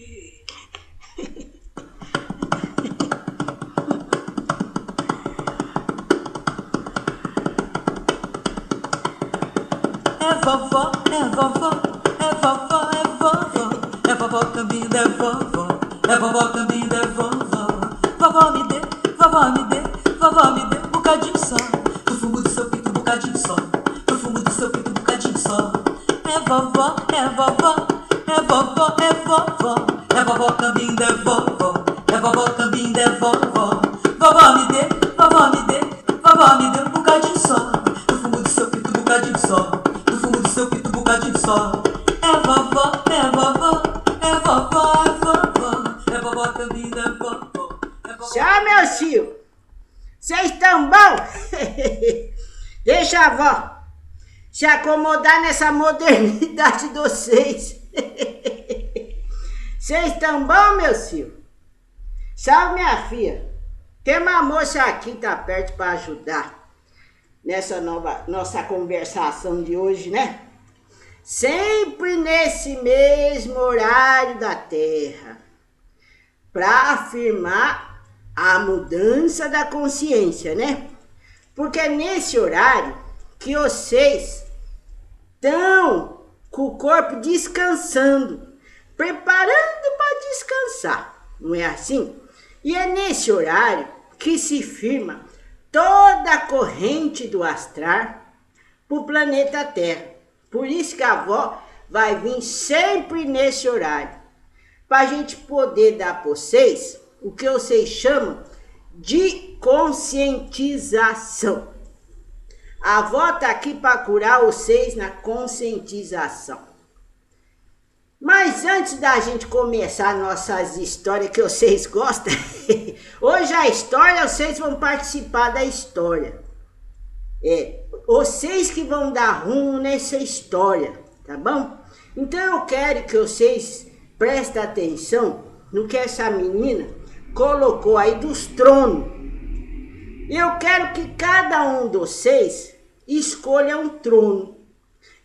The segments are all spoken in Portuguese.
É vovó, é vovó, é vovó, é vovó. É vovó Cambinda, é vovó. É vovó Cambinda, é vovó. Vovó me dê, vovó me dê, vovó me dê um bocadinho só. Do fumo do seu peito, um bocadinho só. Do fumo do seu peito, um bocadinho só. É vovó, é vovó, é vovó, é vovó. É vovó Cambinda, é vovó. É vovó Cambinda, é vovó. Vovó me dê, vovó me dê, vovó me dê um bocadinho só. Do fumo do seu peito, um bocadinho só. Do fumo do seu peito, um bocadinho só. É vovó, é vovó, é vovó, é vovó. É vovó Cambinda, é vovó. Já, meu tio, vocês estão bom? Deixa a avó se acomodar nessa modernidade de vocês. Vocês estão bom, meu tio? Salve, minha filha. Tem uma moça aqui que tá perto para ajudar nessa nossa conversação de hoje, né? Sempre nesse mesmo horário da Terra, para afirmar a mudança da consciência, né? Porque é nesse horário que vocês estão com o corpo descansando, preparando para descansar, não é assim? E é nesse horário que se firma toda a corrente do astral para o planeta Terra. Por isso que a avó vai vir sempre nesse horário, para a gente poder dar para vocês o que vocês chamam de conscientização. A avó está aqui para curar vocês na conscientização. Mas antes da gente começar nossas histórias que vocês gostam, hoje a história, vocês vão participar da história. Vocês que vão dar rumo nessa história, tá bom? Então eu quero que vocês prestem atenção no que essa menina colocou aí dos tronos. Eu quero que cada um de vocês escolha um trono.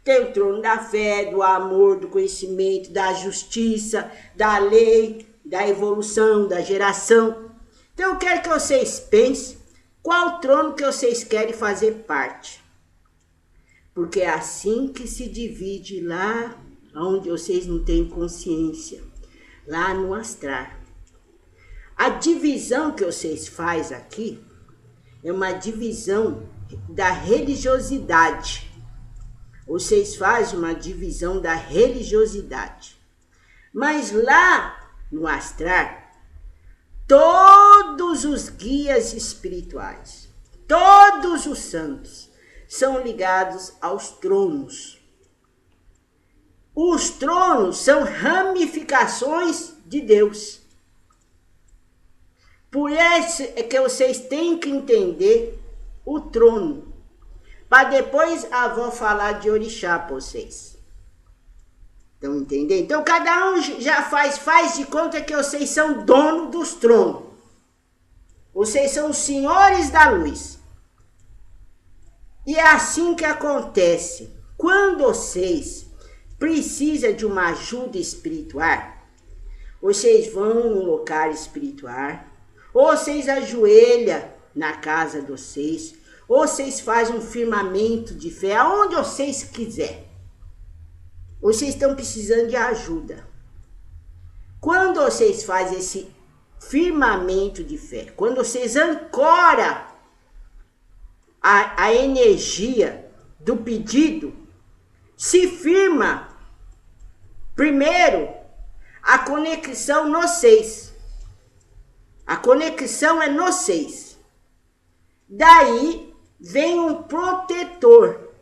Tem o trono da fé, do amor, do conhecimento, da justiça, da lei, da evolução, da geração. Então eu quero que vocês pensem qual trono que vocês querem fazer parte. Porque é assim que se divide lá onde vocês não têm consciência, lá no astral. A divisão que vocês fazem aqui é uma divisão da religiosidade. Vocês fazem uma divisão da religiosidade. Mas lá no astral, todos os guias espirituais, todos os santos, são ligados aos tronos. Os tronos são ramificações de Deus. Por isso é que vocês têm que entender o trono, para depois a avó falar de orixá para vocês. Estão entendendo? Então cada um já faz de conta que vocês são dono dos tronos. Vocês são os senhores da luz. E é assim que acontece. Quando vocês precisam de uma ajuda espiritual, vocês vão no local espiritual, ou vocês ajoelham na casa de vocês, ou vocês fazem um firmamento de fé, aonde vocês quiserem. Vocês estão precisando de ajuda. Quando vocês fazem esse firmamento de fé, quando vocês ancoram a energia do pedido, se firma primeiro a conexão no vocês. A conexão é no vocês. Daí vem um protetor,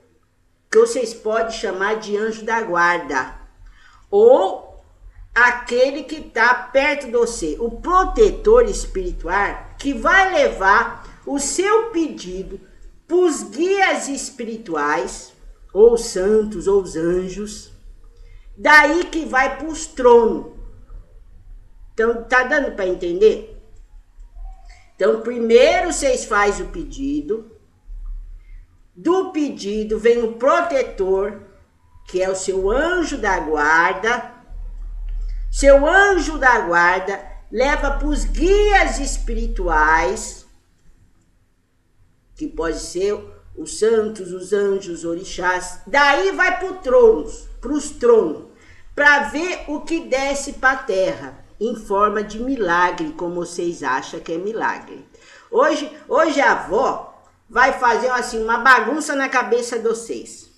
que vocês podem chamar de anjo da guarda, ou aquele que está perto de você, o protetor espiritual, que vai levar o seu pedido para os guias espirituais, ou os santos, ou os anjos, daí que vai para os tronos. Então, tá dando para entender? Então, primeiro vocês fazem o pedido. Do pedido vem o protetor, que é o seu anjo da guarda. seu anjo da guarda, leva para os guias espirituais, que pode ser os santos, os anjos, os orixás, daí vai para os tronos, para ver o que desce para a terra, em forma de milagre, como vocês acham que é milagre. Hoje a avó vai fazer assim, uma bagunça na cabeça de vocês.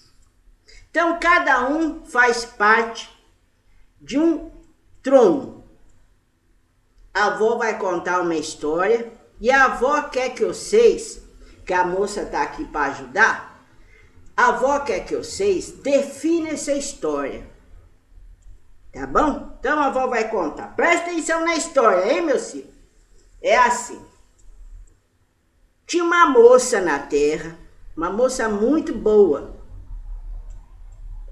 Então, cada um faz parte de um trono. A avó vai contar uma história e a avó quer que vocês, que a moça está aqui para ajudar, a avó quer que vocês definem essa história. Tá bom? Então a avó vai contar. Presta atenção na história, hein, meu filho? É assim. Tinha uma moça na terra, uma moça muito boa.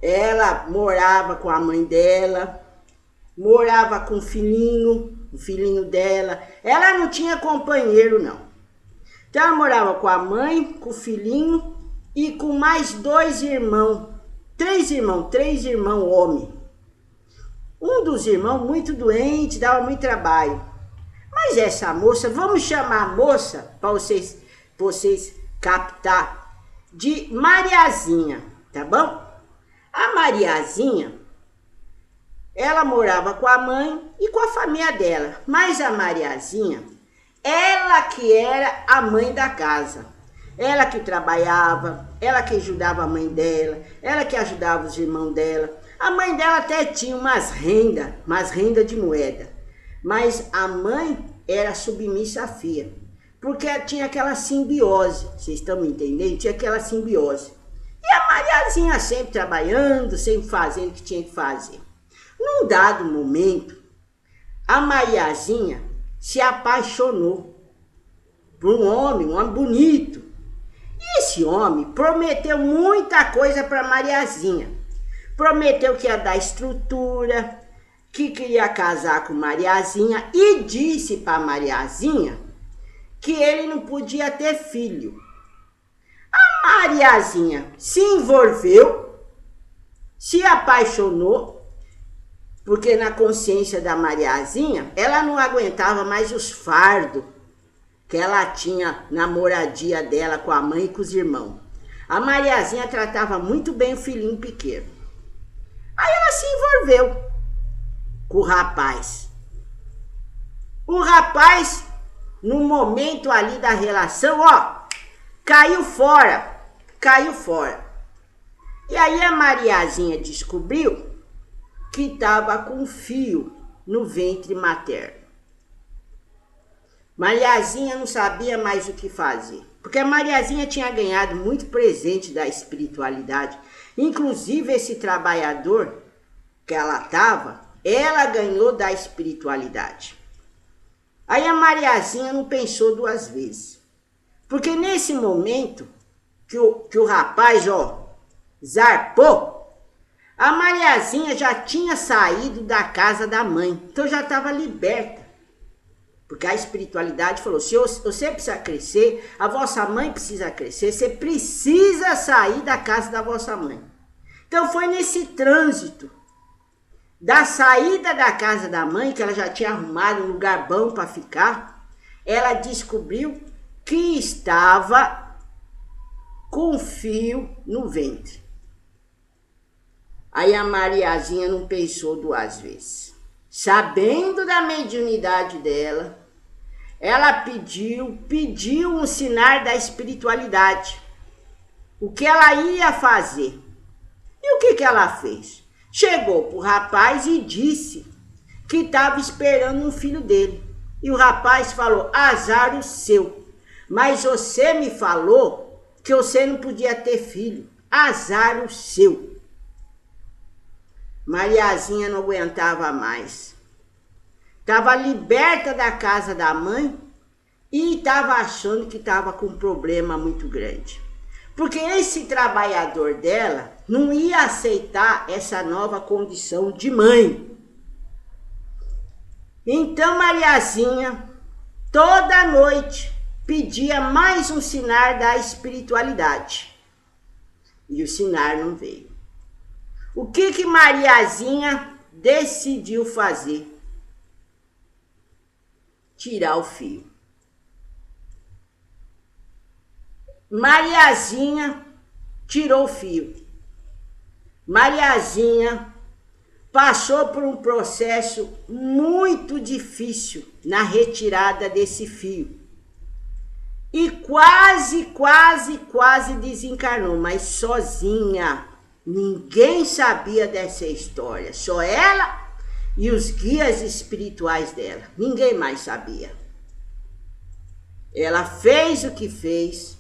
Ela morava com a mãe dela, morava com o filhinho dela. Ela não tinha companheiro, não. Então ela morava com a mãe, com o filhinho e com mais 2 irmãos. 3 irmãos homens. Um dos irmãos muito doente, dava muito trabalho. Mas essa moça, vamos chamar a moça, para vocês captar, de Mariazinha, tá bom? A Mariazinha, ela morava com a mãe e com a família dela. Mas a Mariazinha, ela que era a mãe da casa. Ela que trabalhava, ela que ajudava a mãe dela, ela que ajudava os irmãos dela. A mãe dela até tinha umas renda de moeda. Mas a mãe era submissa à filha. Porque tinha aquela simbiose. Vocês estão me entendendo? Tinha aquela simbiose. E a Mariazinha sempre trabalhando, sempre fazendo o que tinha que fazer. Num dado momento, a Mariazinha se apaixonou por um homem bonito. E esse homem prometeu muita coisa para Mariazinha. Prometeu que ia dar estrutura, que queria casar com Mariazinha e disse para Mariazinha que ele não podia ter filho. A Mariazinha se envolveu, se apaixonou, porque na consciência da Mariazinha, ela não aguentava mais os fardos que ela tinha na moradia dela com a mãe e com os irmãos. A Mariazinha tratava muito bem o filhinho pequeno. Aí ela se envolveu com o rapaz. O rapaz, no momento ali da relação, caiu fora. E aí a Mariazinha descobriu que estava com um fio no ventre materno. Mariazinha não sabia mais o que fazer, porque a Mariazinha tinha ganhado muito presente da espiritualidade. Inclusive esse trabalhador que ela estava, ela ganhou da espiritualidade. Aí a Mariazinha não pensou 2 vezes. Porque nesse momento que o rapaz, zarpou, a Mariazinha já tinha saído da casa da mãe. Então já estava liberta. Porque a espiritualidade falou, se você precisa crescer, a vossa mãe precisa crescer, você precisa sair da casa da vossa mãe. Então foi nesse trânsito da saída da casa da mãe, que ela já tinha arrumado um lugar bom para ficar, ela descobriu que estava com fio no ventre. Aí a Mariazinha não pensou 2 vezes. Sabendo da mediunidade dela, ela pediu um sinal da espiritualidade. O que ela ia fazer? E o que ela fez? Chegou pro rapaz e disse que estava esperando um filho dele. E o rapaz falou, azar o seu. Mas você me falou que você não podia ter filho. Azar o seu. Mariazinha não aguentava mais. Estava liberta da casa da mãe e estava achando que estava com um problema muito grande. Porque esse trabalhador dela não ia aceitar essa nova condição de mãe. Então Mariazinha, toda noite, pedia mais um sinal da espiritualidade. E o sinal não veio. O que Mariazinha decidiu fazer? Tirar o fio. Mariazinha tirou o fio. Mariazinha passou por um processo muito difícil na retirada desse fio. E quase desencarnou, mas sozinha. Ninguém sabia dessa história, só ela e os guias espirituais dela. Ninguém mais sabia. Ela fez o que fez,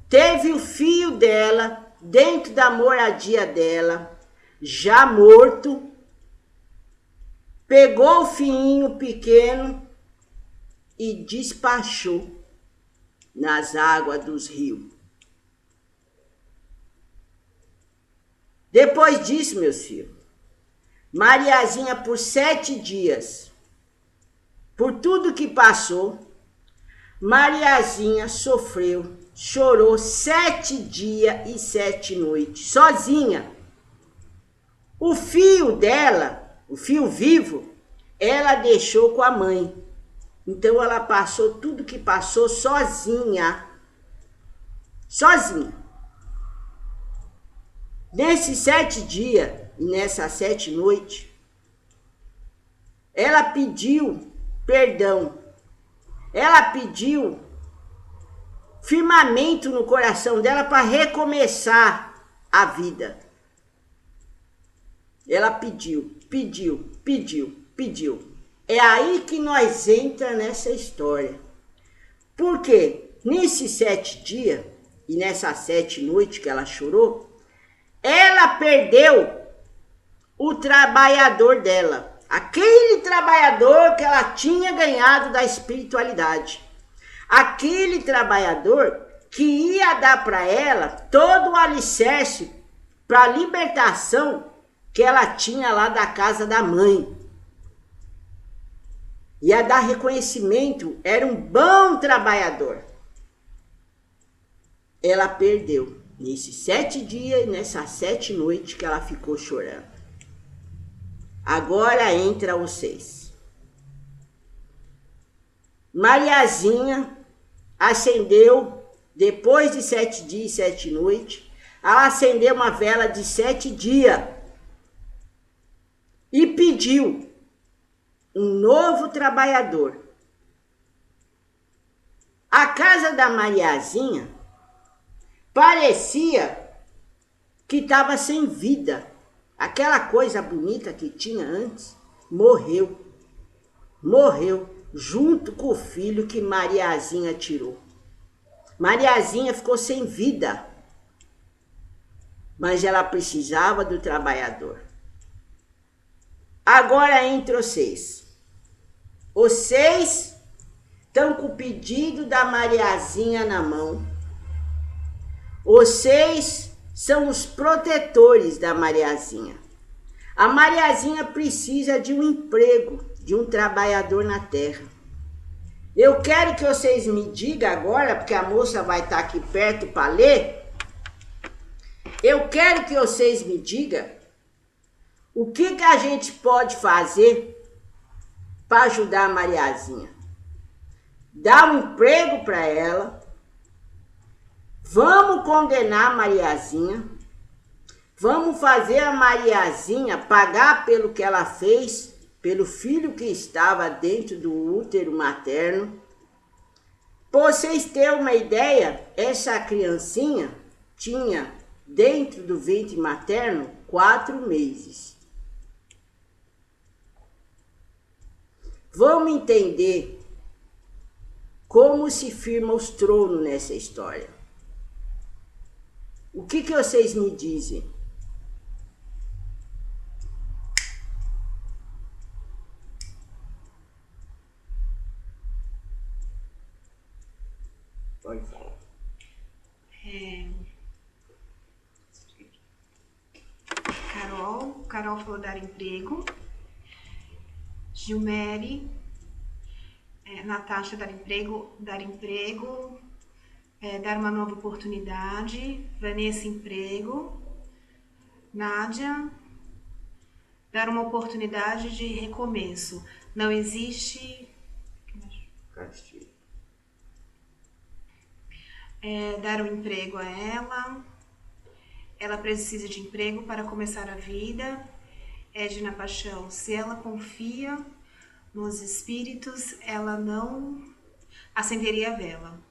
teve o fio dela dentro da moradia dela, já morto, pegou o fiinho pequeno e despachou nas águas dos rios. Depois disso, meus filhos, Mariazinha, por 7 dias, por tudo que passou, Mariazinha sofreu, chorou 7 dias e 7 noites, sozinha. O fio dela, o fio vivo, ela deixou com a mãe. Então ela passou tudo que passou sozinha. Sozinha. Nesses 7 dias e nessas 7 noites, ela pediu perdão. Ela pediu firmamento no coração dela para recomeçar a vida. Ela pediu. É aí que nós entramos nessa história. Porque nesses 7 dias e nessas 7 noites que ela chorou, ela perdeu o trabalhador dela. Aquele trabalhador que ela tinha ganhado da espiritualidade. Aquele trabalhador que ia dar para ela todo o alicerce para a libertação que ela tinha lá da casa da mãe. Ia dar reconhecimento, era um bom trabalhador. Ela perdeu nesses 7 dias e nessas 7 noites que ela ficou chorando. Agora entra vocês. Mariazinha acendeu, depois de 7 dias e 7 noites, ela acendeu uma vela de 7 dias e pediu um novo trabalhador. A casa da Mariazinha parecia que estava sem vida. Aquela coisa bonita que tinha antes morreu. Morreu junto com o filho que Mariazinha tirou. Mariazinha ficou sem vida, mas ela precisava do trabalhador. Agora entre vocês. Vocês estão com o pedido da Mariazinha na mão. Vocês são os protetores da Mariazinha. A Mariazinha precisa de um emprego, de um trabalhador na terra. Eu quero que vocês me digam agora, porque a moça vai estar aqui perto para ler. Eu quero que vocês me digam o que a gente pode fazer para ajudar a Mariazinha. Dar um emprego para ela. Vamos condenar a Mariazinha. Vamos fazer a Mariazinha pagar pelo que ela fez, pelo filho que estava dentro do útero materno. Para vocês terem uma ideia, essa criancinha tinha dentro do ventre materno 4 meses. Vamos entender como se firma os tronos nessa história. O que vocês me dizem? Pode falar. Carol falou dar emprego. Gilmere, Natasha dar emprego, dar uma nova oportunidade. Vanessa, emprego. Nádia, Dar uma oportunidade de recomeço. Não existe... Castigo. Dar um emprego a ela. Ela precisa de emprego para começar a vida. Na paixão. Se ela confia nos espíritos, ela não acenderia a vela.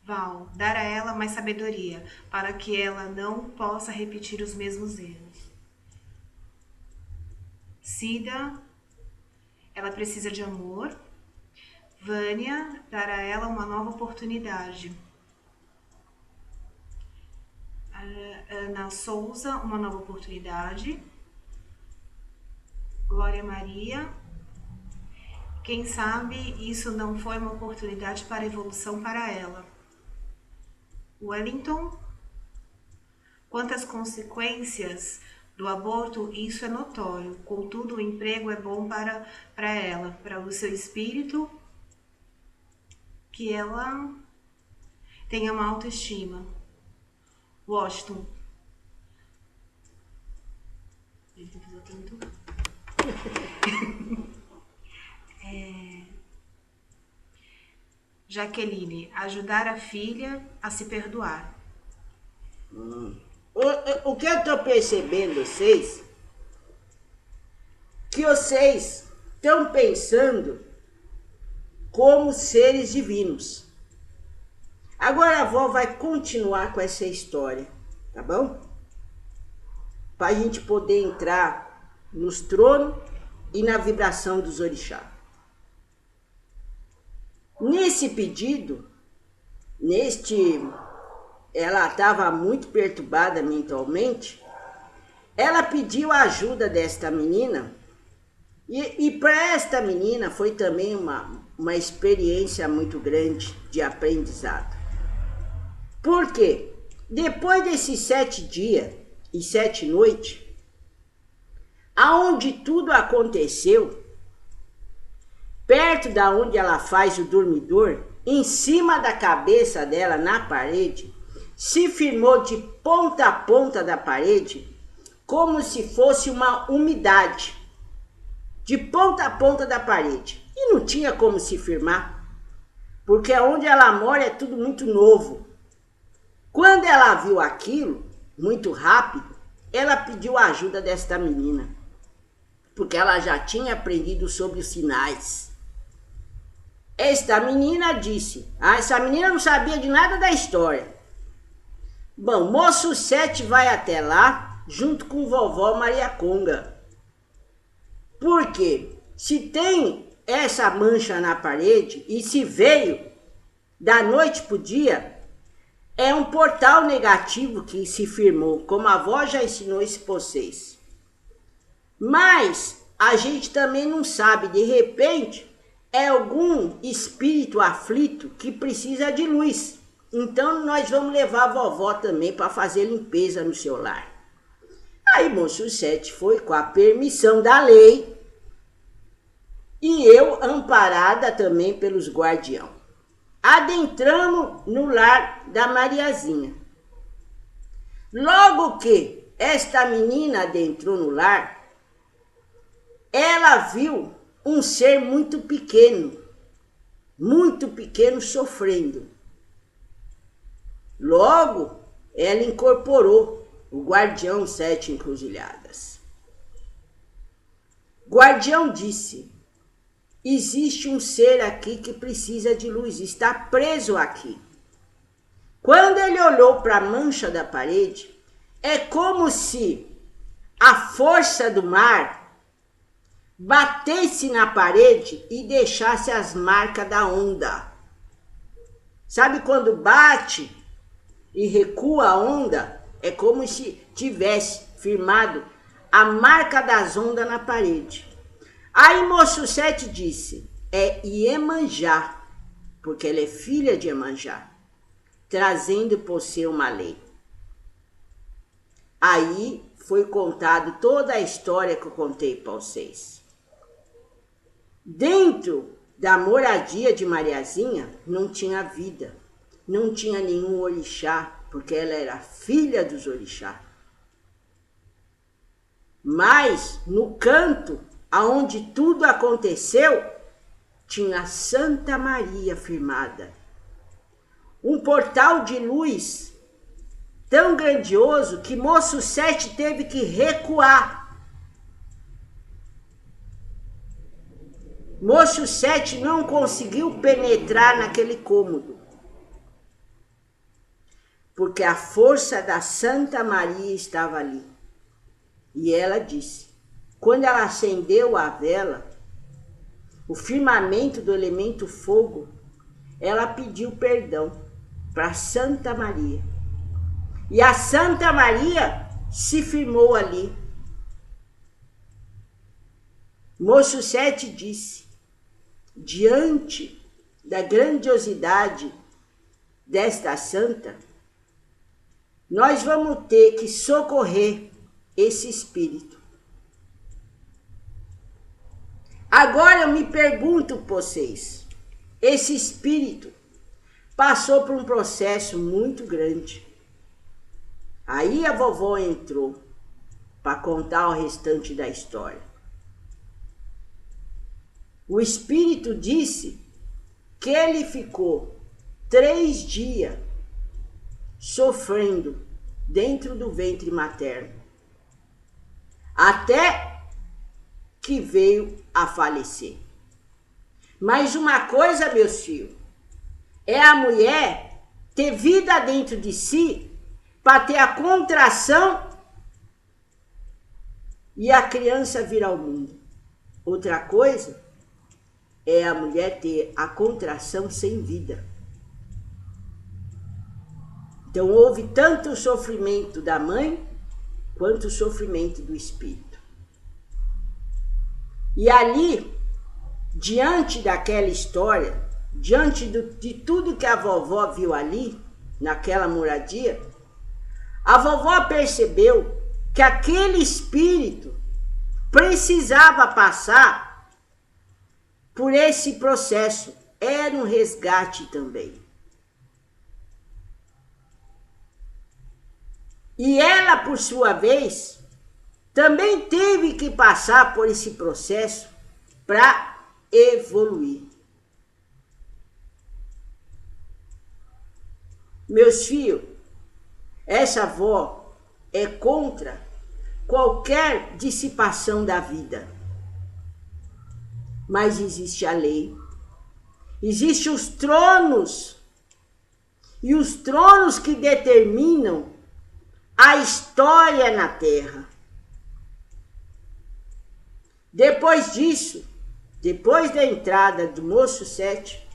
Val, dar a ela mais sabedoria, para que ela não possa repetir os mesmos erros. Cida, ela precisa de amor. Vânia, dar a ela uma nova oportunidade. Ana Souza, uma nova oportunidade. Glória Maria, quem sabe isso não foi uma oportunidade para evolução para ela. Wellington, quantas consequências do aborto, isso é notório. Contudo, o emprego é bom para ela, para o seu espírito, que ela tenha uma autoestima. Washington. Ele tem que fazer tanto. Jaqueline, ajudar a filha a se perdoar. O que eu tô percebendo, vocês, que vocês estão pensando como seres divinos. Agora a avó vai continuar com essa história, tá bom? Para a gente poder entrar nos tronos e na vibração dos orixás. Nesse pedido, ela estava muito perturbada mentalmente, ela pediu a ajuda desta menina, e para esta menina foi também uma experiência muito grande de aprendizado. Por quê? Depois desses 7 dias e 7 noites, aonde tudo aconteceu, perto da onde ela faz o dormidor, em cima da cabeça dela, na parede, se firmou de ponta a ponta da parede, como se fosse uma umidade, de ponta a ponta da parede. E não tinha como se firmar, porque onde ela mora é tudo muito novo. Quando ela viu aquilo, muito rápido, ela pediu a ajuda desta menina, porque ela já tinha aprendido sobre os sinais. Esta menina disse, essa menina não sabia de nada da história. Bom, moço 7 vai até lá, junto com vovó Maria Conga. Por quê? Se tem essa mancha na parede, e se veio da noite pro dia, é um portal negativo que se firmou, como a avó já ensinou isso para vocês. Mas a gente também não sabe, de repente, é algum espírito aflito que precisa de luz. Então nós vamos levar a vovó também para fazer limpeza no seu lar. Aí moço 7 foi com a permissão da lei e eu amparada também pelos guardiãos. Adentramos no lar da Mariazinha. Logo que esta menina adentrou no lar, ela viu um ser muito pequeno sofrendo. Logo, ela incorporou o guardião 7 encruzilhadas. O guardião disse, existe um ser aqui que precisa de luz, está preso aqui. Quando ele olhou para a mancha da parede, é como se a força do mar batesse na parede e deixasse as marcas da onda. Sabe quando bate e recua a onda? É como se tivesse firmado a marca das ondas na parede. Aí moço 7 disse, é Iemanjá, porque ela é filha de Iemanjá, trazendo por si uma lei. Aí foi contado toda a história que eu contei para vocês. Dentro da moradia de Mariazinha não tinha vida, não tinha nenhum orixá, porque ela era filha dos orixás. Mas no canto aonde tudo aconteceu, tinha Santa Maria firmada. Um portal de luz tão grandioso que Moço Sete teve que recuar. Moço Sete não conseguiu penetrar naquele cômodo, porque a força da Santa Maria estava ali. E ela disse, quando ela acendeu a vela, o firmamento do elemento fogo, ela pediu perdão para Santa Maria. E a Santa Maria se firmou ali. Moço Sete disse, diante da grandiosidade desta santa, nós vamos ter que socorrer esse espírito. Agora eu me pergunto para vocês, esse espírito passou por um processo muito grande. Aí a vovó entrou para contar o restante da história. O espírito disse que ele ficou 3 dias sofrendo dentro do ventre materno, até que veio a falecer. Mas uma coisa, meus filhos, é a mulher ter vida dentro de si para ter a contração e a criança vir ao mundo. Outra coisa é a mulher ter a contração sem vida. Então houve tanto o sofrimento da mãe quanto o sofrimento do espírito. E ali, diante daquela história, diante de tudo que a vovó viu ali, naquela moradia, a vovó percebeu que aquele espírito precisava passar por esse processo. Era um resgate também. E ela, por sua vez, também teve que passar por esse processo para evoluir. Meus filhos, essa avó é contra qualquer dissipação da vida. Mas existe a lei, existem os tronos, e os tronos que determinam a história na Terra. Depois disso, depois da entrada do Moço Sete,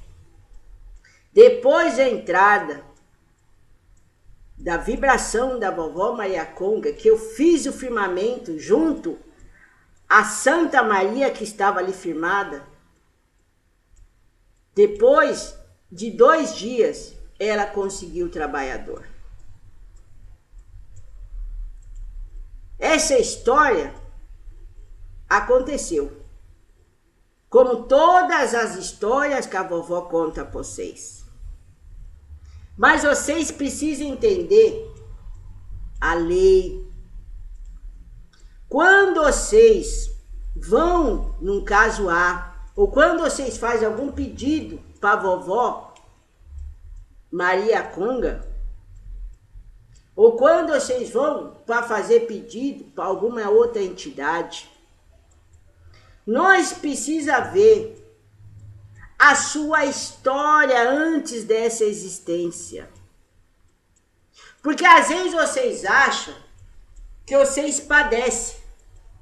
depois da entrada da vibração da vovó Maria Conga, que eu fiz o firmamento junto à Santa Maria que estava ali firmada, depois de 2 dias, ela conseguiu o trabalhador. Essa história aconteceu, como todas as histórias que a vovó conta para vocês. Mas vocês precisam entender a lei. Quando vocês vão num caso A, ou quando vocês fazem algum pedido para a vovó Maria Conga, ou quando vocês vão para fazer pedido para alguma outra entidade, nós precisamos ver a sua história antes dessa existência. Porque às vezes vocês acham que vocês padecem,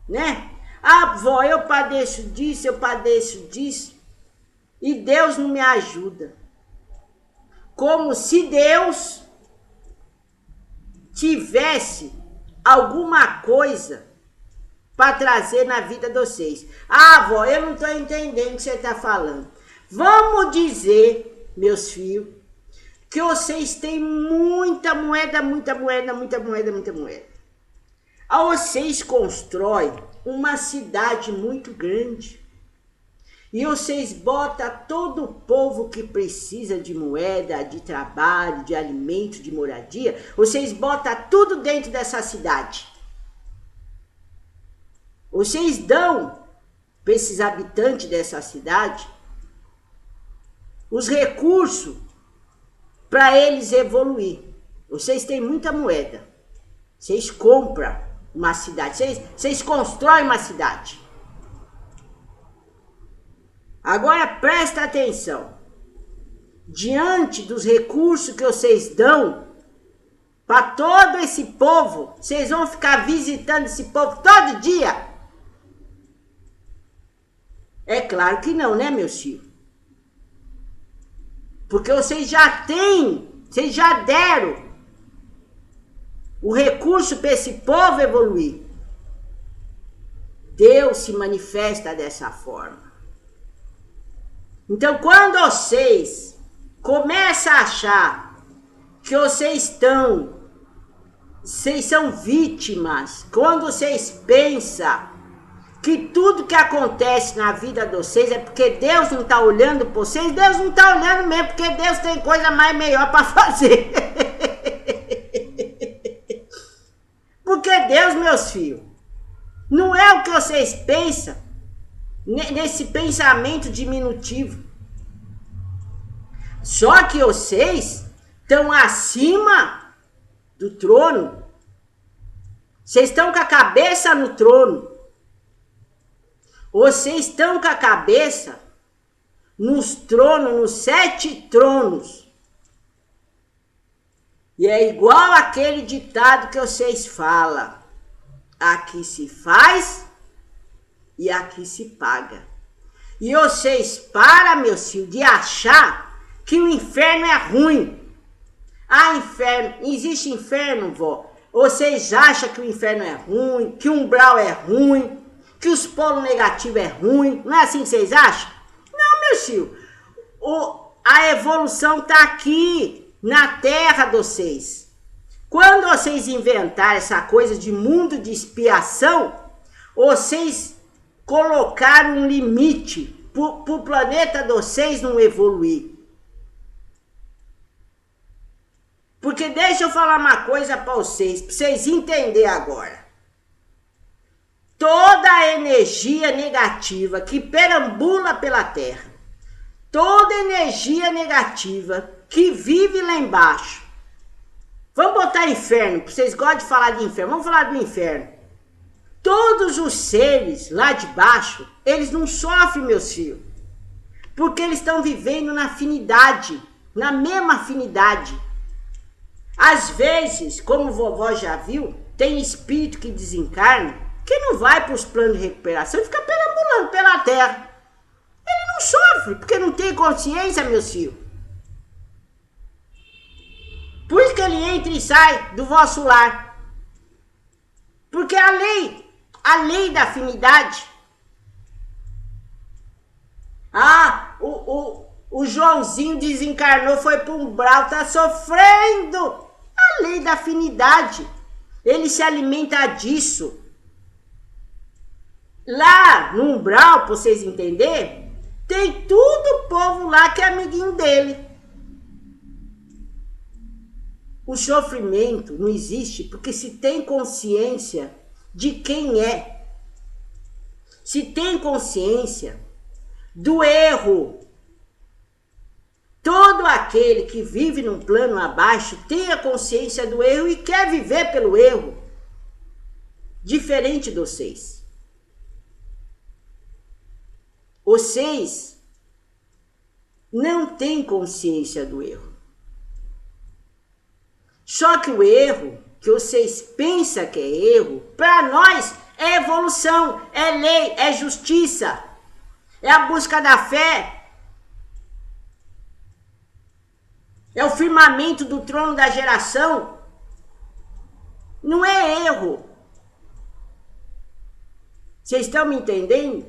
né? Ah, vó, eu padeço disso, e Deus não me ajuda. Como se Deus tivesse alguma coisa para trazer na vida de vocês. Ah, vó, eu não estou entendendo o que você está falando. Vamos dizer, meus filhos, que vocês têm muita moeda. Aí vocês constroem uma cidade muito grande. E vocês botam todo o povo que precisa de moeda, de trabalho, de alimento, de moradia, vocês botam tudo dentro dessa cidade. Vocês dão para esses habitantes dessa cidade os recursos para eles evoluir. Vocês têm muita moeda. Vocês compram uma cidade, vocês constroem uma cidade. Agora presta atenção. Diante dos recursos que vocês dão para todo esse povo, vocês vão ficar visitando esse povo todo dia? É claro que não, né, meus filhos? Porque vocês já têm, vocês já deram o recurso para esse povo evoluir. Deus se manifesta dessa forma. Então, quando vocês começam a achar que vocês são vítimas, quando vocês pensam que tudo que acontece na vida de vocês é porque Deus não está olhando para vocês, Deus não está olhando mesmo, porque Deus tem coisa mais melhor para fazer. Porque Deus, meus filhos, não é o que vocês pensam nesse pensamento diminutivo. Só que vocês estão acima do trono. Vocês estão com a cabeça no trono. Vocês estão com a cabeça nos tronos, nos 7 tronos. E é igual aquele ditado que vocês falam. Aqui se faz e aqui se paga. E vocês param, meus filhos, de achar que o inferno é ruim. Ah, inferno, existe inferno, vó? Vocês acham que o inferno é ruim, que o umbral é ruim, que os polos negativos é ruim? Não é assim que vocês acham? Não, meu filho. A evolução está aqui, na terra de vocês. Quando vocês inventaram essa coisa de mundo de expiação, vocês colocaram um limite para o planeta de vocês não evoluir. Porque deixa eu falar uma coisa para vocês entenderem agora. Toda a energia negativa que perambula pela Terra, toda energia negativa que vive lá embaixo, vamos botar inferno, porque vocês gostam de falar de inferno, vamos falar do inferno. Todos os seres lá de baixo, eles não sofrem, meus filhos, porque eles estão vivendo na afinidade, na mesma afinidade. Às vezes, como vovó já viu, tem espírito que desencarna, que não vai para os planos de recuperação e fica perambulando pela terra. Ele não sofre, porque não tem consciência, meus filhos. Por isso que ele entra e sai do vosso lar. Porque a lei da afinidade. Ah, o Joãozinho desencarnou, foi para um umbral, está sofrendo. A lei da afinidade. Ele se alimenta disso. Lá no umbral, para vocês entenderem, tem tudo o povo lá que é amiguinho dele. O sofrimento não existe porque se tem consciência de quem é. Se tem consciência do erro. Todo aquele que vive num plano abaixo tem a consciência do erro e quer viver pelo erro. Diferente de vocês. Vocês não têm consciência do erro. Só que o erro, que vocês pensam que é erro, para nós é evolução, é lei, é justiça, é a busca da fé. É o firmamento do trono da geração. Não é erro. Vocês estão me entendendo?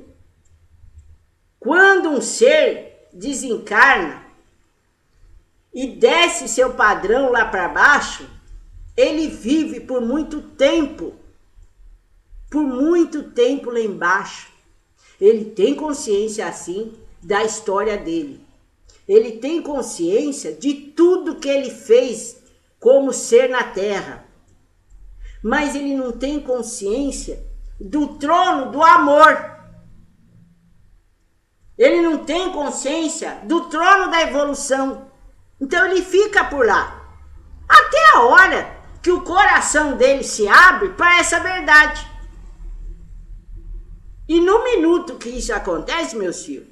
Quando um ser desencarna e desce seu padrão lá para baixo, ele vive por muito tempo lá embaixo. Ele tem consciência, assim, da história dele. Ele tem consciência de tudo que ele fez como ser na terra. Mas ele não tem consciência do trono do amor. Ele não tem consciência do trono da evolução. Então ele fica por lá. Até a hora que o coração dele se abre para essa verdade. E no minuto que isso acontece, meus filhos,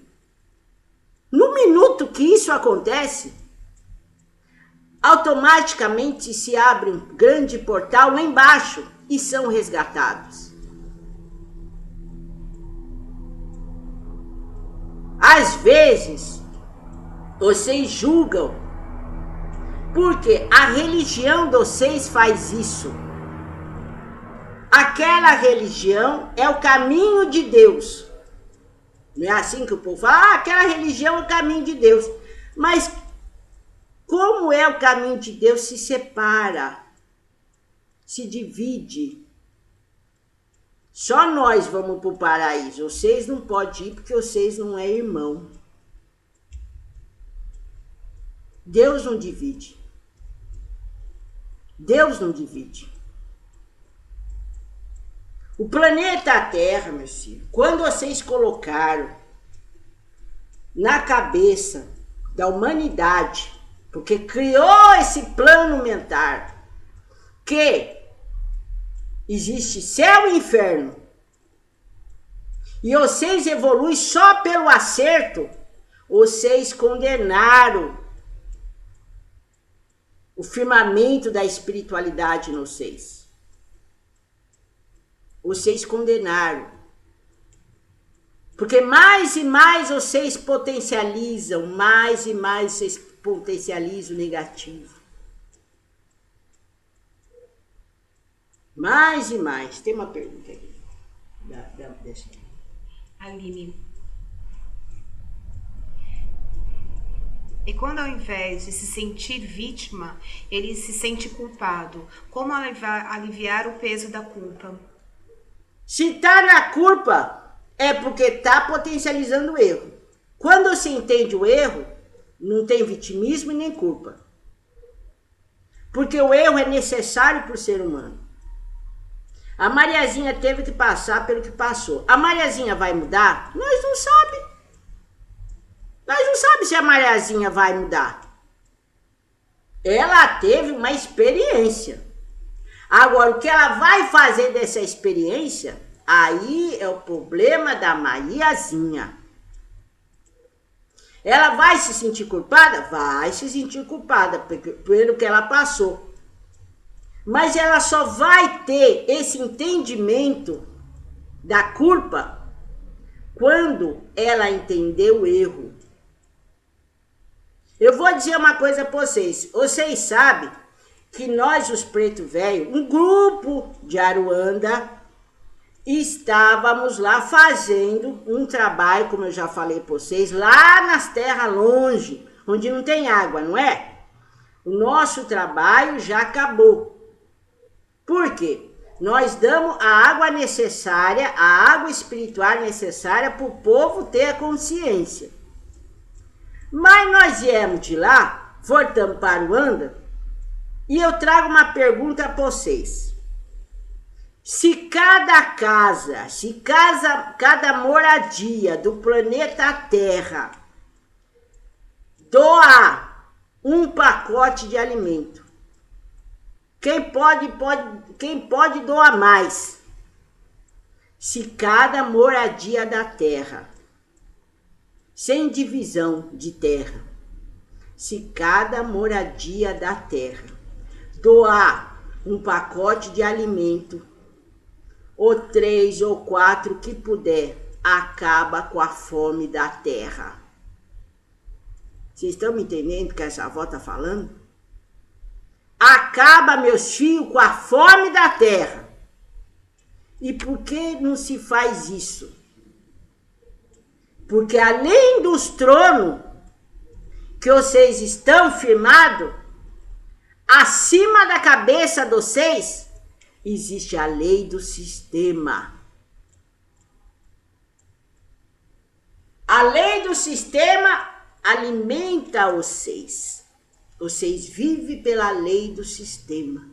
no minuto que isso acontece, automaticamente se abre um grande portal lá embaixo e são resgatados. Às vezes, vocês julgam porque a religião de vocês faz isso. Aquela religião é o caminho de Deus. Não é assim que o povo fala? Aquela religião é o caminho de Deus. Mas como é o caminho de Deus? Se separa, se divide. Só nós vamos para o paraíso. Vocês não podem ir porque vocês não é irmão. Deus não divide. Deus não divide. O planeta Terra, meus filhos, quando vocês colocaram na cabeça da humanidade, porque criou esse plano mental, que existe céu e inferno, e vocês evoluem só pelo acerto, vocês condenaram o firmamento da espiritualidade em vocês. Vocês condenaram. Porque mais e mais vocês potencializam, mais e mais vocês potencializam o negativo. Mais e mais. Tem uma pergunta aqui. Deixa. Aline. E quando ao invés de se sentir vítima, ele se sente culpado, como aliviar o peso da culpa? Se tá na culpa, é porque tá potencializando o erro. Quando se entende o erro, não tem vitimismo e nem culpa. Porque o erro é necessário para o ser humano. A Mariazinha teve que passar pelo que passou. A Mariazinha vai mudar? Nós não sabemos. Nós não sabemos se a Mariazinha vai mudar. Ela teve uma experiência. Agora, o que ela vai fazer dessa experiência, aí é o problema da Mariazinha. Ela vai se sentir culpada? Vai se sentir culpada pelo que ela passou. Mas ela só vai ter esse entendimento da culpa quando ela entender o erro. Eu vou dizer uma coisa para vocês. Vocês sabem que nós, os Preto Velho, um grupo de Aruanda, estávamos lá fazendo um trabalho, como eu já falei para vocês, lá nas terras longe, onde não tem água, não é? O nosso trabalho já acabou. Por quê? Nós damos a água necessária, a água espiritual necessária para o povo ter a consciência. Mas nós viemos de lá, voltamos para Aruanda, e eu trago uma pergunta para vocês. Se cada casa, cada moradia do planeta Terra doar um pacote de alimento, quem pode doar mais? Se cada moradia da Terra, sem divisão de terra, se cada moradia da Terra doar um pacote de alimento, ou 3 ou 4 que puder, acaba com a fome da terra. Vocês estão me entendendo o que essa avó está falando? Acaba, meus filhos, com a fome da terra. E por que não se faz isso? Porque além dos tronos que vocês estão firmados, acima da cabeça de vocês, existe a lei do sistema. A lei do sistema alimenta vocês. Vocês vivem pela lei do sistema.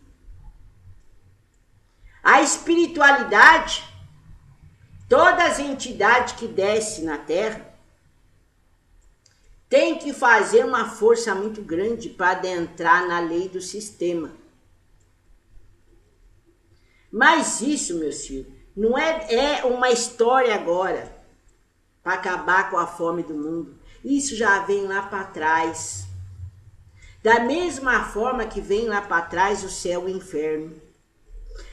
A espiritualidade, todas as entidades que descem na Terra, tem que fazer uma força muito grande para adentrar na lei do sistema. Mas isso, meus filhos, não é uma história agora para acabar com a fome do mundo. Isso já vem lá para trás. Da mesma forma que vem lá para trás o céu e o inferno.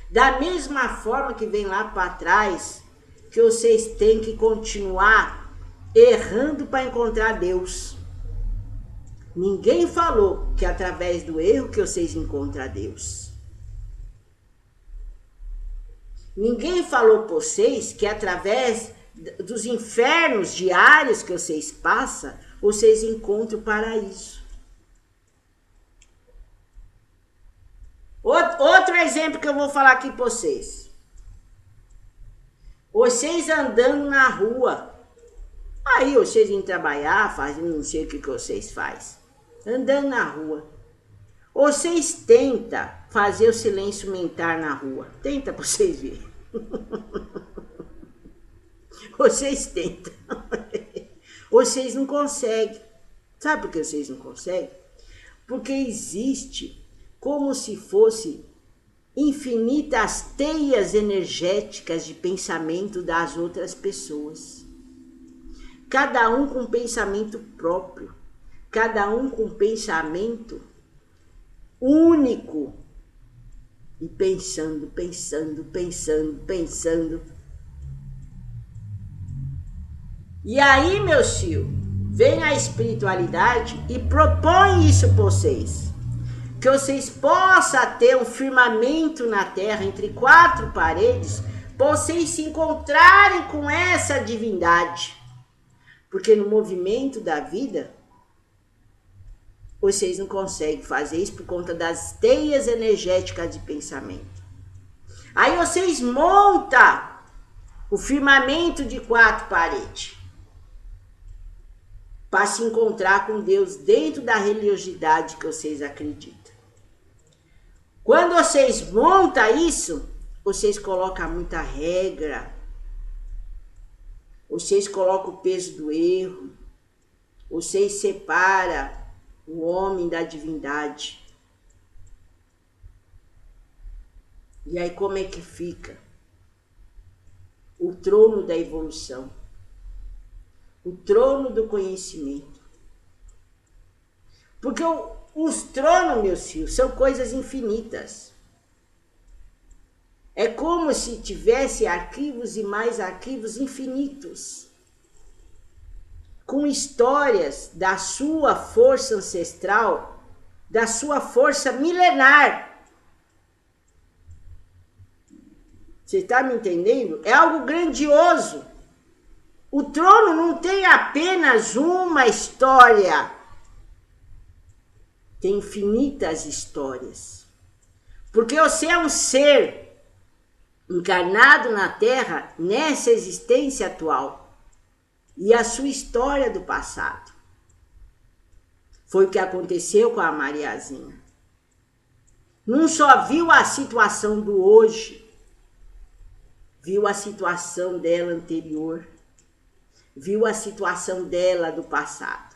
Da mesma forma que vem lá para trás que vocês têm que continuar errando para encontrar Deus. Ninguém falou que é através do erro que vocês encontram Deus. Ninguém falou para vocês que é através dos infernos diários que vocês passam, vocês encontram o paraíso. Outro exemplo que eu vou falar aqui para vocês. Vocês andando na rua. Aí vocês iam trabalhar, fazendo não sei o que vocês fazem. Andando na rua. Vocês tentam fazer o silêncio mental na rua. Tenta para vocês verem. Vocês tentam. Vocês não conseguem. Sabe por que vocês não conseguem? Porque existe como se fosse infinitas teias energéticas de pensamento das outras pessoas. Cada um com pensamento próprio. Cada um com pensamento único. E pensando. E aí, meus filhos, vem a espiritualidade e propõe isso para vocês. Que vocês possam ter um firmamento na terra entre quatro paredes, para vocês se encontrarem com essa divindade. Porque no movimento da vida, vocês não conseguem fazer isso por conta das teias energéticas de pensamento. Aí vocês montam o firmamento de quatro paredes para se encontrar com Deus dentro da religiosidade que vocês acreditam. Quando vocês montam isso, vocês colocam muita regra, vocês colocam o peso do erro, vocês separam o homem da divindade. E aí como é que fica? O trono da evolução, o trono do conhecimento. Porque os tronos, meus filhos, são coisas infinitas. É como se tivesse arquivos e mais arquivos infinitos, com histórias da sua força ancestral, da sua força milenar. Você está me entendendo? É algo grandioso. O trono não tem apenas uma história. Tem infinitas histórias. Porque você é um ser encarnado na Terra nessa existência atual. E a sua história do passado. Foi o que aconteceu com a Mariazinha. Não só viu a situação do hoje, viu a situação dela anterior, viu a situação dela do passado.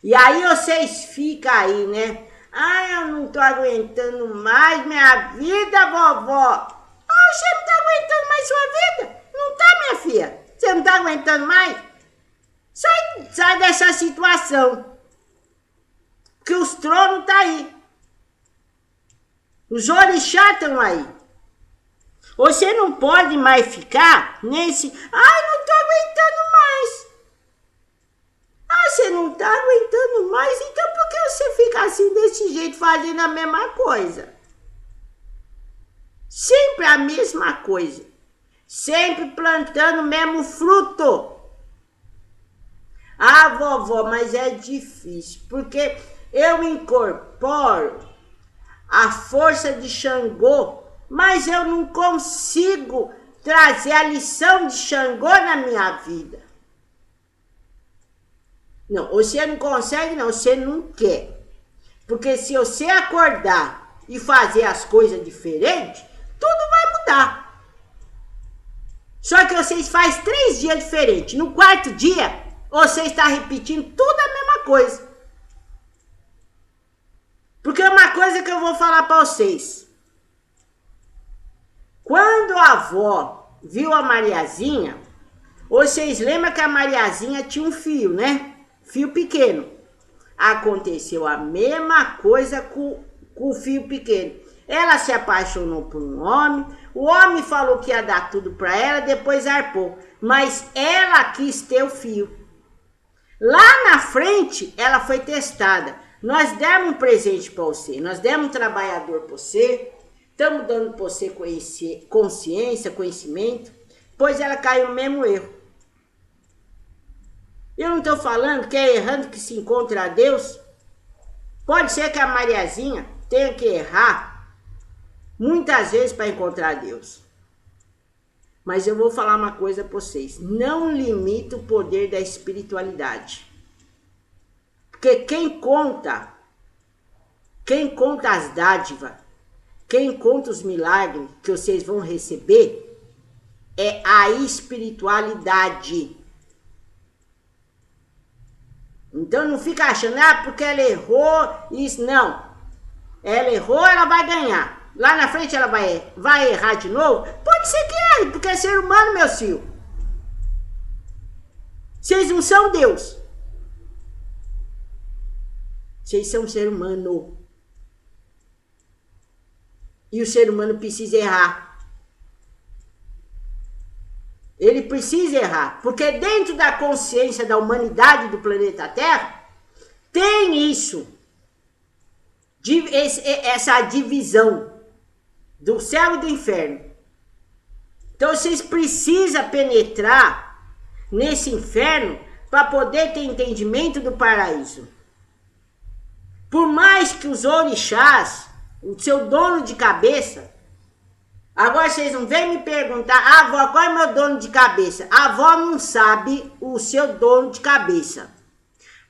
E aí vocês ficam aí, né? Ai, eu não tô aguentando mais minha vida, vovó. Ah, você não tá aguentando mais sua vida? Não tá, minha filha? Você não tá aguentando mais? Sai dessa situação. Porque os tronos tá aí. Os orixás estão aí. Você não pode mais ficar nesse... Ai, não tô aguentando mais. Ah, você não tá aguentando mais? Então por que você fica assim, desse jeito, fazendo a mesma coisa? Sempre a mesma coisa. Sempre plantando o mesmo fruto. Ah, vovó, mas é difícil. Porque eu incorporo a força de Xangô, mas eu não consigo trazer a lição de Xangô na minha vida. Não, você não consegue, não, você não quer. Porque se você acordar e fazer as coisas diferentes, tudo vai mudar. Só que vocês fazem 3 dias diferentes. No 4º dia, você está repetindo tudo a mesma coisa. Porque é uma coisa que eu vou falar para vocês. Quando a avó viu a Mariazinha, vocês lembram que a Mariazinha tinha um fio, né? Fio pequeno. Aconteceu a mesma coisa com o fio pequeno. Ela se apaixonou por um homem, o homem falou que ia dar tudo para ela, depois arpou. Mas ela quis ter o fio. Lá na frente, ela foi testada. Nós demos um presente para você, nós demos um trabalhador para você, estamos dando para você consciência, conhecimento, pois ela caiu no mesmo erro. Eu não estou falando que é errando que se encontra a Deus. Pode ser que a Mariazinha tenha que errar muitas vezes para encontrar a Deus. Mas eu vou falar uma coisa para vocês. Não limita o poder da espiritualidade. Porque quem conta as dádivas, quem conta os milagres que vocês vão receber, é a espiritualidade. Então não fica achando, porque ela errou, isso não. Ela errou, ela vai ganhar. Lá na frente ela vai errar de novo? Pode ser que erre, porque é ser humano, meu filho. Vocês não são Deus. Vocês são ser humano. E o ser humano precisa errar. Ele precisa errar, porque dentro da consciência da humanidade do planeta Terra, tem isso, essa divisão do céu e do inferno. Então vocês precisam penetrar nesse inferno para poder ter entendimento do paraíso. Por mais que os orixás, o seu dono de cabeça, agora vocês não vêm me perguntar, avó, qual é o meu dono de cabeça? A avó não sabe o seu dono de cabeça.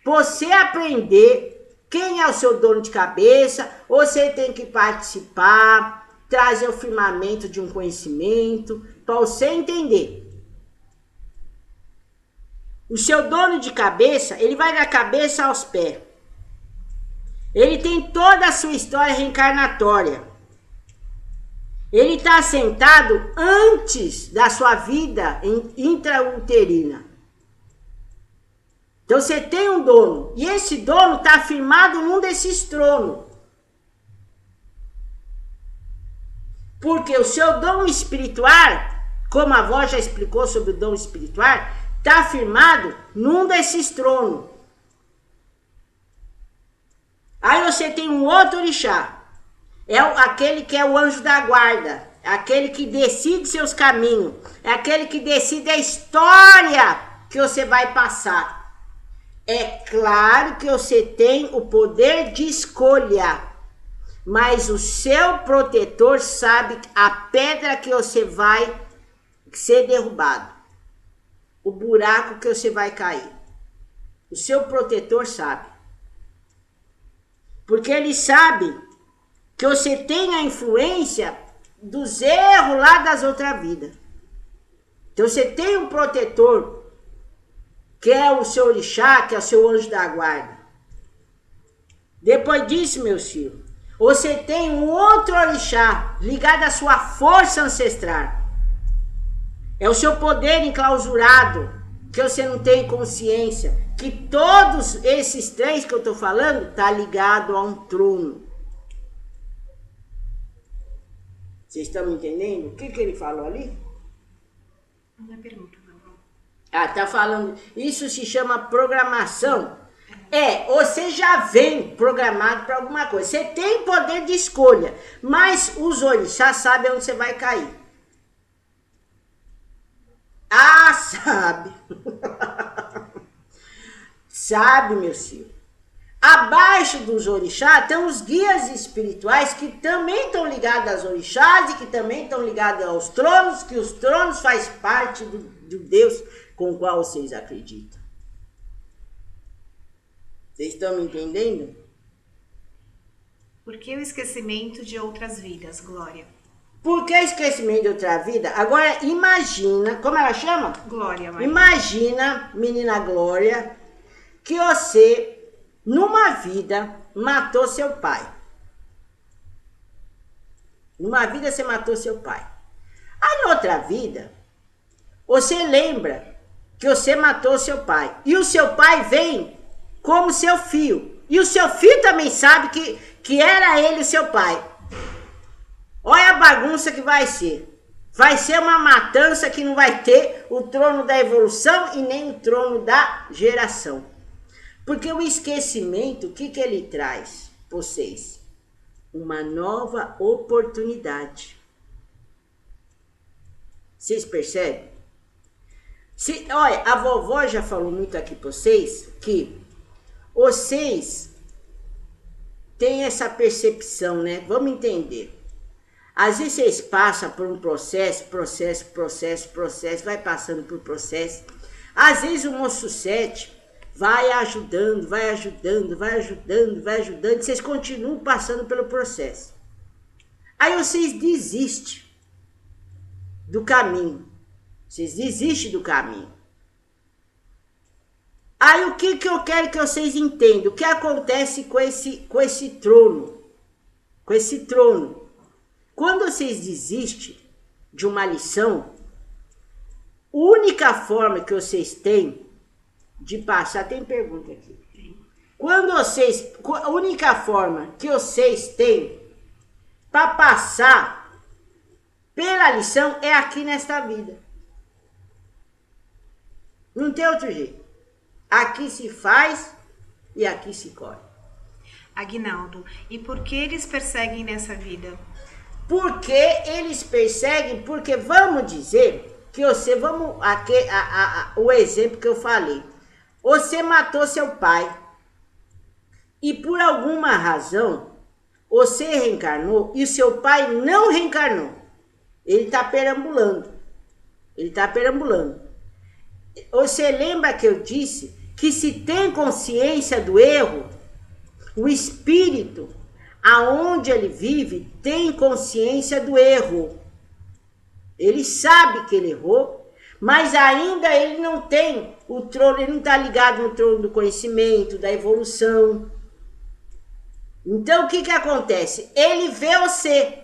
Você aprender quem é o seu dono de cabeça, você tem que participar, trazer o firmamento de um conhecimento, para você entender. O seu dono de cabeça, ele vai da cabeça aos pés. Ele tem toda a sua história reencarnatória. Ele está sentado antes da sua vida intrauterina. Então você tem um dono. E esse dono está firmado num desses tronos. Porque o seu dom espiritual, como a avó já explicou sobre o dom espiritual, está firmado num desses tronos. Aí você tem um outro orixá. É aquele que é o anjo da guarda. É aquele que decide seus caminhos. É aquele que decide a história que você vai passar. É claro que você tem o poder de escolha. Mas o seu protetor sabe a pedra que você vai ser derrubado. O buraco que você vai cair. O seu protetor sabe. Porque ele sabe que você tem a influência dos erros lá das outras vidas. Então você tem um protetor, que é o seu orixá, que é o seu anjo da guarda. Depois disso, meu filho, você tem um outro orixá, ligado à sua força ancestral. É o seu poder enclausurado, que você não tem consciência. Que todos esses 3 que eu estou falando, tá ligado a um trono. Vocês estão me entendendo? O que ele falou ali? Minha pergunta, não. Tá falando. Isso se chama programação. Você já vem programado para alguma coisa. Você tem poder de escolha. Mas os orixás sabem onde você vai cair. Sabe. Sabe, meu filho. abaixo dos orixás estão os guias espirituais que também estão ligados aos orixás e que também estão ligados aos tronos, que os tronos faz parte do Deus com o qual vocês acreditam. Vocês estão me entendendo? Por que o esquecimento de outras vidas, Glória? Por que esquecimento de outra vida? Agora imagina, como ela chama? Glória, Maria. Imagina, menina Glória, que você, numa vida, matou seu pai. Numa vida você matou seu pai. Aí, na outra vida, você lembra que você matou seu pai. E o seu pai vem como seu filho. E o seu filho também sabe que era ele o seu pai. Olha a bagunça que vai ser. Vai ser uma matança que não vai ter o trono da evolução e nem o trono da geração. Porque o esquecimento, o que ele traz para vocês? Uma nova oportunidade. Vocês percebem? Olha, a vovó já falou muito aqui para vocês que vocês têm essa percepção, né? Vamos entender. Às vezes vocês passam por um processo, vai passando por processo. Às vezes o moço 7 vai ajudando, e vocês continuam passando pelo processo. Aí vocês desistem do caminho. Vocês desistem do caminho. Aí o que eu quero que vocês entendam? O que acontece com esse trono? Com esse trono. Quando vocês desistem de uma lição, a única forma que vocês têm de passar... Tem pergunta aqui. A única forma que vocês têm para passar pela lição é aqui nesta vida. Não tem outro jeito. Aqui se faz e aqui se colhe. Aguinaldo, e por que eles perseguem nessa vida? Porque eles perseguem, porque vamos dizer que você, o exemplo que eu falei. Você matou seu pai e por alguma razão você reencarnou e o seu pai não reencarnou. Ele está perambulando. Você lembra que eu disse que se tem consciência do erro, o espírito, aonde ele vive, tem consciência do erro. Ele sabe que ele errou, mas ainda ele não tem o trono, ele não está ligado no trono do conhecimento, da evolução. Então o que acontece? Ele vê você.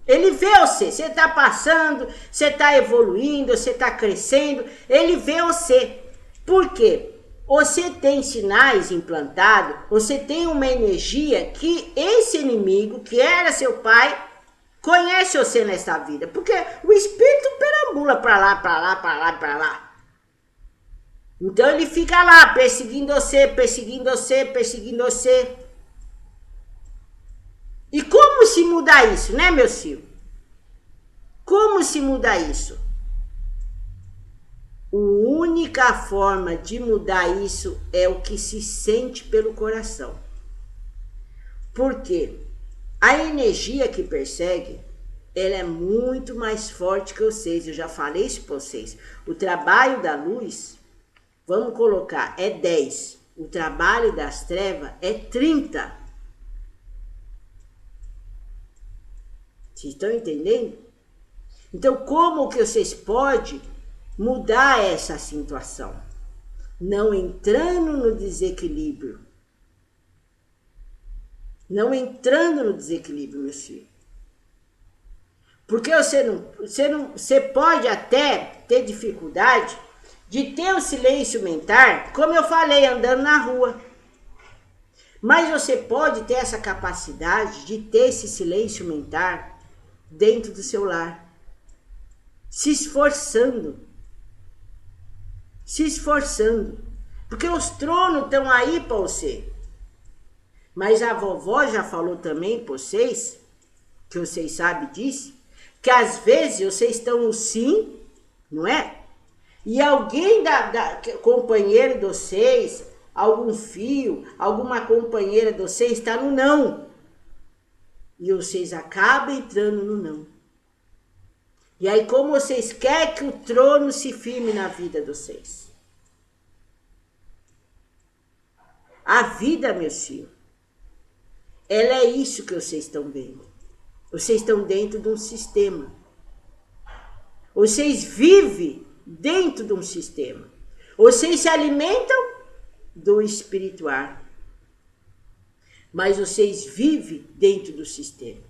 Você está passando, você está evoluindo, você está crescendo, ele vê você. Por quê? Você tem sinais implantados, você tem uma energia que esse inimigo, que era seu pai, conhece você nessa vida. Porque o espírito perambula para lá. Então ele fica lá, perseguindo você. E como se muda isso, né, meu filho? Como se muda isso? A única forma de mudar isso é o que se sente pelo coração. Porque a energia que persegue, ela é muito mais forte que vocês. Eu já falei isso para vocês. O trabalho da luz, vamos colocar, é 10. O trabalho das trevas é 30. Vocês estão entendendo? Então, como que vocês podem mudar essa situação? Não entrando no desequilíbrio. Meu filho. Porque você pode até ter dificuldade de ter o silêncio mental, como eu falei, andando na rua. Mas você pode ter essa capacidade de ter esse silêncio mental dentro do seu lar, se esforçando, porque os tronos estão aí para você. Mas a vovó já falou também para vocês, que vocês sabem disso, que às vezes vocês estão no sim, não é? E alguém companheiro de vocês, algum filho, alguma companheira de vocês está no não. E vocês acabam entrando no não. E aí como vocês querem que o trono se firme na vida de vocês? A vida, meus filhos, ela é isso que vocês estão vendo. Vocês estão dentro de um sistema. Vocês vivem dentro de um sistema. Vocês se alimentam do espiritual. Mas vocês vivem dentro do sistema.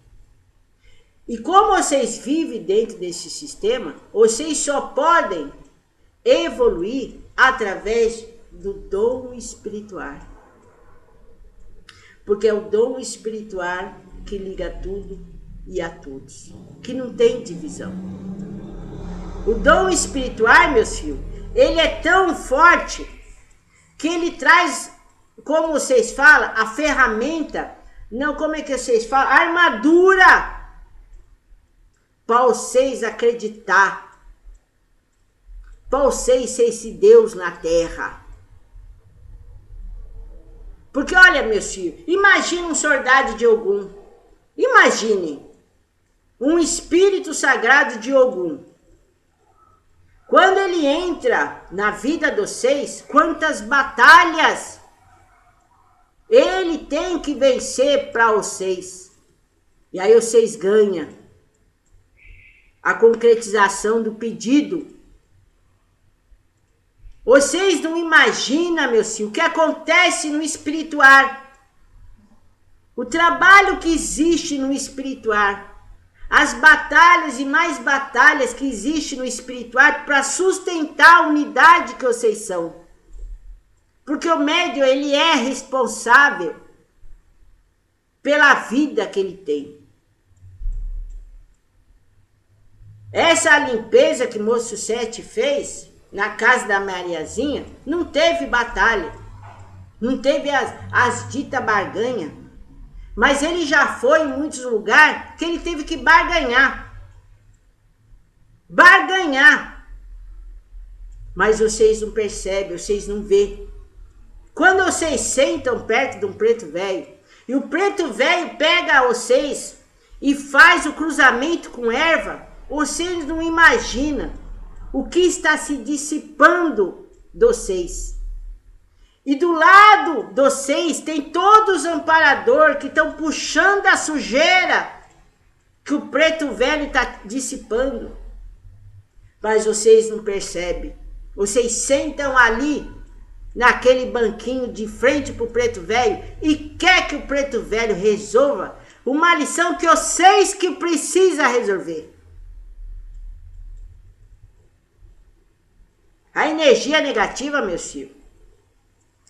E como vocês vivem dentro desse sistema, vocês só podem evoluir através do dom espiritual. Porque é o dom espiritual que liga tudo e a todos, que não tem divisão. O dom espiritual, meus filhos, ele é tão forte que ele traz, como vocês falam, a ferramenta, não, como é que vocês falam? A armadura para vocês acreditar, para vocês ser esse Deus na terra. Porque olha, meus filhos, imagine um soldado de Ogum, imaginem um espírito sagrado de Ogum. Quando ele entra na vida de vocês, quantas batalhas ele tem que vencer para vocês. E aí vocês ganham a concretização do pedido. Vocês não imaginam, meu filho, o que acontece no espiritual. O trabalho que existe no espiritual. As batalhas e mais batalhas que existem no espiritual para sustentar a unidade que vocês são. Porque o médium, ele é responsável pela vida que ele tem. Essa limpeza que o Moço Sete fez na casa da Mariazinha, não teve batalha, não teve as ditas barganhas, mas ele já foi em muitos lugares que ele teve que barganhar. Barganhar. Mas vocês não percebem, vocês não vê. Quando vocês sentam perto de um preto velho, e o preto velho pega vocês e faz o cruzamento com erva, vocês não imaginam o que está se dissipando de vocês. E do lado de vocês tem todos os amparadores que estão puxando a sujeira que o preto velho está dissipando. Mas vocês não percebem. Vocês sentam ali, naquele banquinho de frente para o preto velho, e quer que o preto velho resolva uma lição que vocês que precisam resolver. A energia negativa, meus filhos.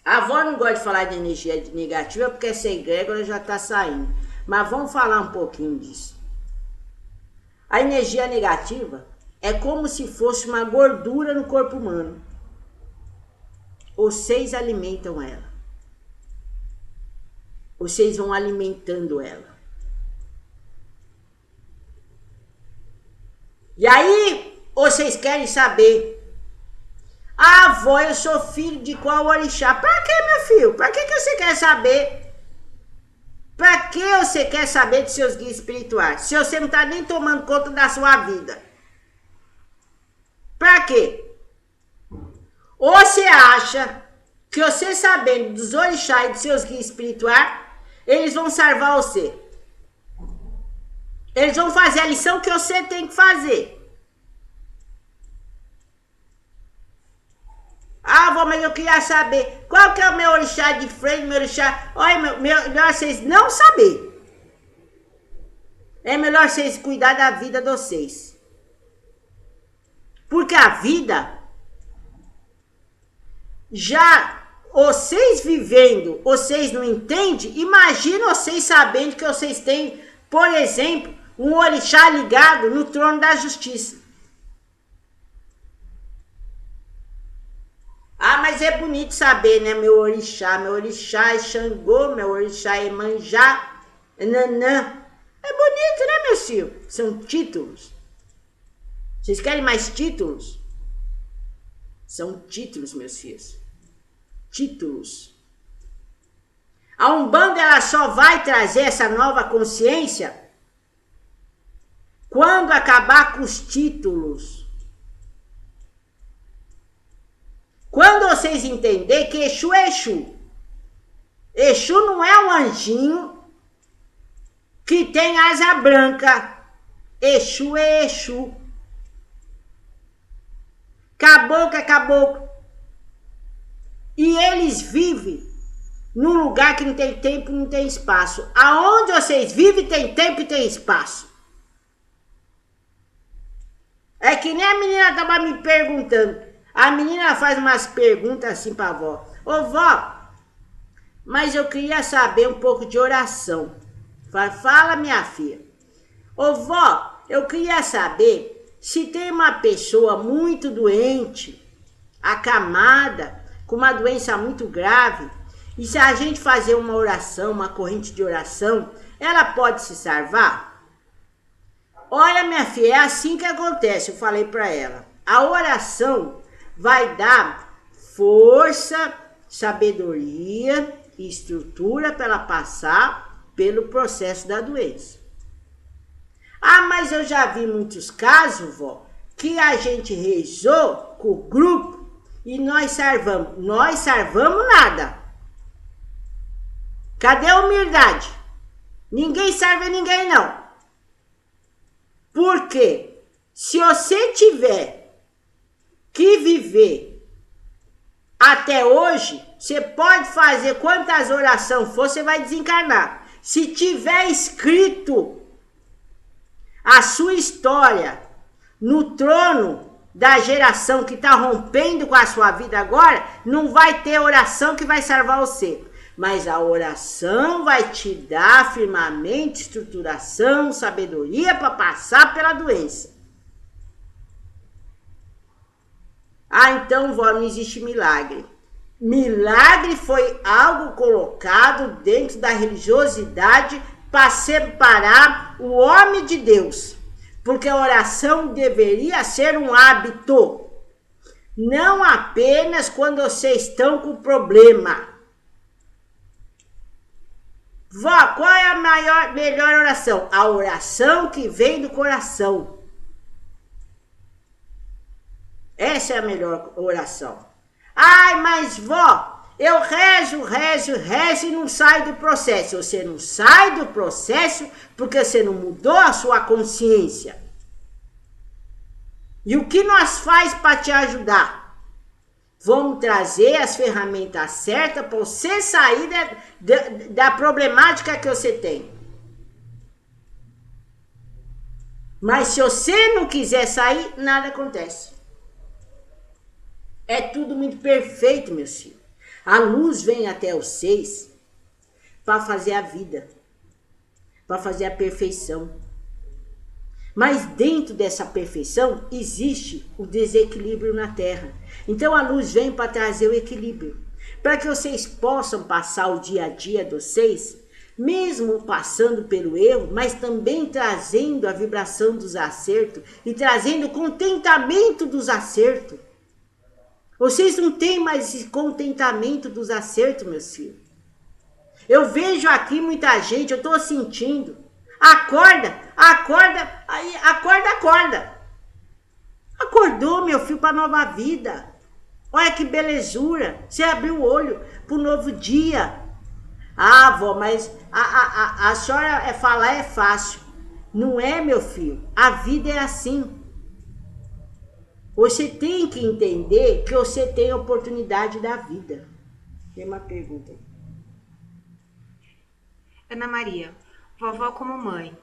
A avó não gosta de falar de energia negativa porque essa egrégora já está saindo. Mas vamos falar um pouquinho disso. A energia negativa é como se fosse uma gordura no corpo humano. Vocês alimentam ela. Vocês vão alimentando ela. E aí, vocês querem saber... Ah, avó, eu sou filho de qual orixá? Pra que, meu filho? Pra que você quer saber? Pra que você quer saber de seus guias espirituais? Se você não tá nem tomando conta da sua vida. Pra quê? Ou você acha que você sabendo dos orixás e dos seus guias espirituais, eles vão salvar você? Eles vão fazer a lição que você tem que fazer. Ah, avó, mas eu queria saber qual que é o meu orixá de frente, meu orixá... Olha, melhor vocês não saberem. É melhor vocês cuidar da vida de vocês. Porque a vida, já vocês vivendo, vocês não entendem? Imagina vocês sabendo que vocês têm, por exemplo, um orixá ligado no trono da justiça. Ah, mas é bonito saber, né? Meu orixá é Xangô, meu orixá é Manjá, Nanã. É bonito, né, meu filho? São títulos. Vocês querem mais títulos? São títulos, meus filhos. títulos. A Umbanda ela só vai trazer essa nova consciência quando acabar com os títulos. Quando vocês entenderem que Exu é Exu. Exu não é um anjinho que tem asa branca. Exu é Exu. Caboclo é caboclo. E eles vivem num lugar que não tem tempo, não tem espaço. Aonde vocês vivem tem tempo e tem espaço. É que nem a menina estava me perguntando. A menina faz umas perguntas assim pra vó. Ô vó, mas eu queria saber um pouco de oração. Fala, minha filha. Ô vó, eu queria saber se tem uma pessoa muito doente, acamada, com uma doença muito grave, e se a gente fazer uma oração, uma corrente de oração, ela pode se salvar? Olha, minha filha, é assim que acontece, eu falei para ela. A oração vai dar força, sabedoria e estrutura para ela passar pelo processo da doença. Ah, mas eu já vi muitos casos, vó, que a gente rezou com o grupo e nós salvamos. Nós salvamos nada. Cadê a humildade? Ninguém salva ninguém, não. Porque se você tiver que viver até hoje, você pode fazer quantas orações for, você vai desencarnar. Se tiver escrito a sua história no trono da geração que está rompendo com a sua vida agora, não vai ter oração que vai salvar você. Mas a oração vai te dar firmamente estruturação, sabedoria para passar pela doença. Ah, então, vó, não existe milagre. Milagre foi algo colocado dentro da religiosidade para separar o homem de Deus. Porque a oração deveria ser um hábito. Não apenas quando vocês estão com problema. Vó, qual é a melhor oração? A oração que vem do coração. Essa é a melhor oração. Ai, mas vó, eu rezo e não saio do processo. Você não sai do processo porque você não mudou a sua consciência. E o que nós faz para te ajudar? Vamos trazer as ferramentas certas para você sair da problemática que você tem. Mas se você não quiser sair, nada acontece. É tudo muito perfeito, meus filhos. A luz vem até vocês para fazer a vida, para fazer a perfeição. Mas dentro dessa perfeição existe o desequilíbrio na Terra. Então a luz vem para trazer o equilíbrio. Para que vocês possam passar o dia a dia de vocês, mesmo passando pelo erro, mas também trazendo a vibração dos acertos e trazendo o contentamento dos acertos. Vocês não têm mais esse contentamento dos acertos, meus filhos. Eu vejo aqui muita gente, eu estou sentindo. Acorda. Acordou, meu filho, para nova vida. Olha que belezura. Você abriu o olho para o novo dia. Ah, vó, mas a senhora falar é fácil. Não é, meu filho. A vida é assim. Você tem que entender que você tem a oportunidade da vida. Tem uma pergunta. Ana Maria, vovó como mãe,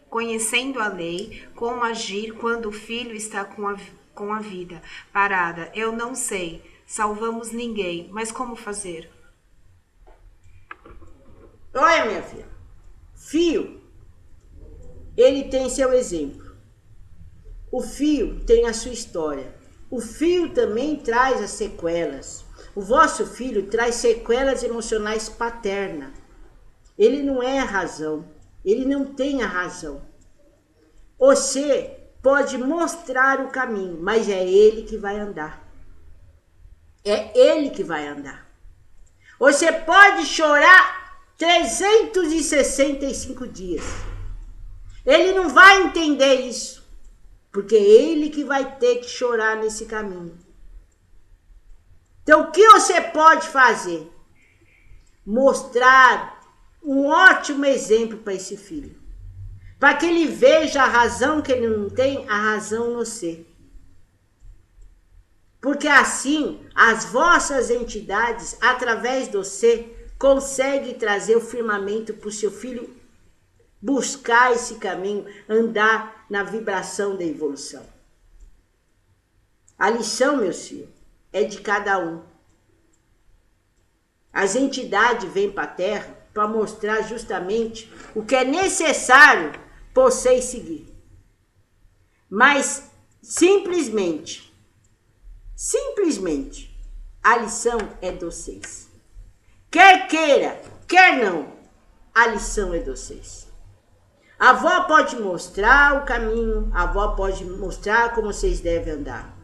conhecendo a lei, como agir quando o filho está com a vida parada. Eu não sei, salvamos ninguém, mas como fazer? Olha, minha filha, filho, ele tem seu exemplo. O filho tem a sua história. O filho também traz as sequelas. O vosso filho traz sequelas emocionais paternas. Ele não é a razão. Ele não tem a razão. Você pode mostrar o caminho, mas é ele que vai andar. É ele que vai andar. Você pode chorar 365 dias. Ele não vai entender isso, porque é ele que vai ter que chorar nesse caminho. Então, o que você pode fazer? Mostrar um ótimo exemplo para esse filho. Para que ele veja a razão que ele não tem, a razão no ser. Porque assim, as vossas entidades, através do ser, conseguem trazer o firmamento para o seu filho buscar esse caminho, andar na vibração da evolução. A lição, meus filhos, é de cada um. As entidades vêm para a Terra para mostrar justamente o que é necessário para vocês seguir. Mas simplesmente, a lição é de vocês. Quer queira, quer não, a lição é de vocês. A avó pode mostrar o caminho, a avó pode mostrar como vocês devem andar,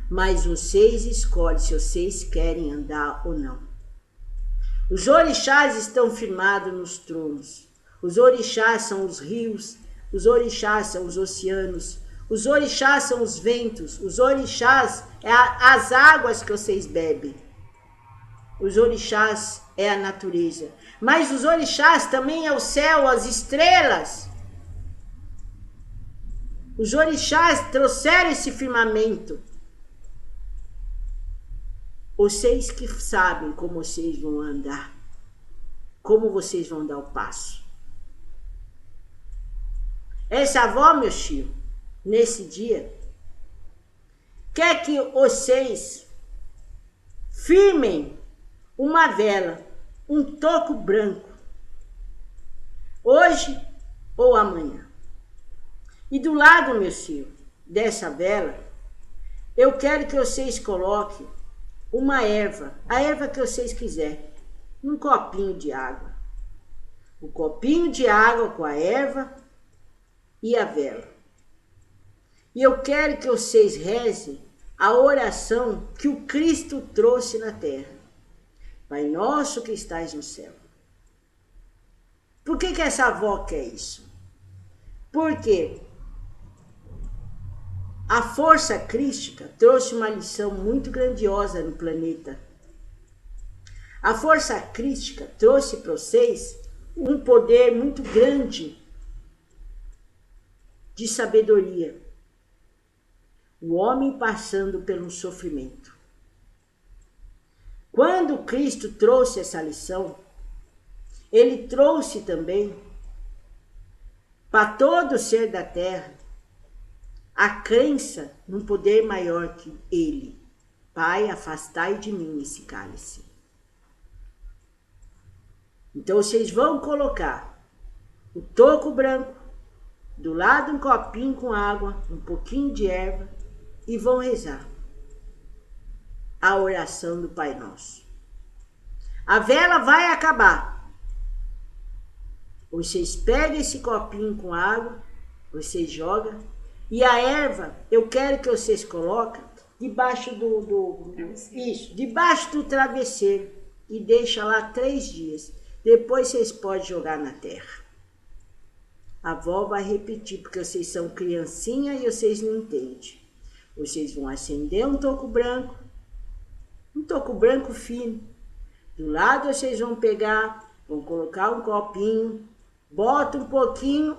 mas vocês escolhem se vocês querem andar ou não. Os orixás estão firmados nos tronos. Os orixás são os rios, os orixás são os oceanos, os orixás são os ventos, os orixás é as águas que vocês bebem. Os orixás é a natureza. Mas os orixás também é o céu, as estrelas. Os orixás trouxeram esse firmamento. Vocês que sabem como vocês vão andar, como vocês vão dar o passo. Essa avó, meu tio, nesse dia, quer que vocês firmem uma vela, um toco branco, hoje ou amanhã. E do lado, meu filho, dessa vela, eu quero que vocês coloquem uma erva, a erva que vocês quiserem, um copinho de água. O copinho de água com a erva e a vela. E eu quero que vocês rezem a oração que o Cristo trouxe na terra. Pai nosso que estais no céu. Por que essa avó quer isso? Porque a força crística trouxe uma lição muito grandiosa no planeta. A força crística trouxe para vocês um poder muito grande de sabedoria. O homem passando pelo sofrimento. Quando Cristo trouxe essa lição, ele trouxe também para todo ser da terra a crença num poder maior que ele. Pai, afastai de mim esse cálice. Então vocês vão colocar o toco branco, do lado um copinho com água, um pouquinho de erva, e vão rezar a oração do Pai Nosso. A vela vai acabar. Vocês pegam esse copinho com água, vocês jogam, e a erva, eu quero que vocês coloquem debaixo debaixo do travesseiro, e deixa lá 3 dias. Depois vocês podem jogar na terra. A avó vai repetir, porque vocês são criancinha e vocês não entendem. Vocês vão acender um toco branco fino. Do lado vocês vão pegar, vão colocar um copinho, bota um pouquinho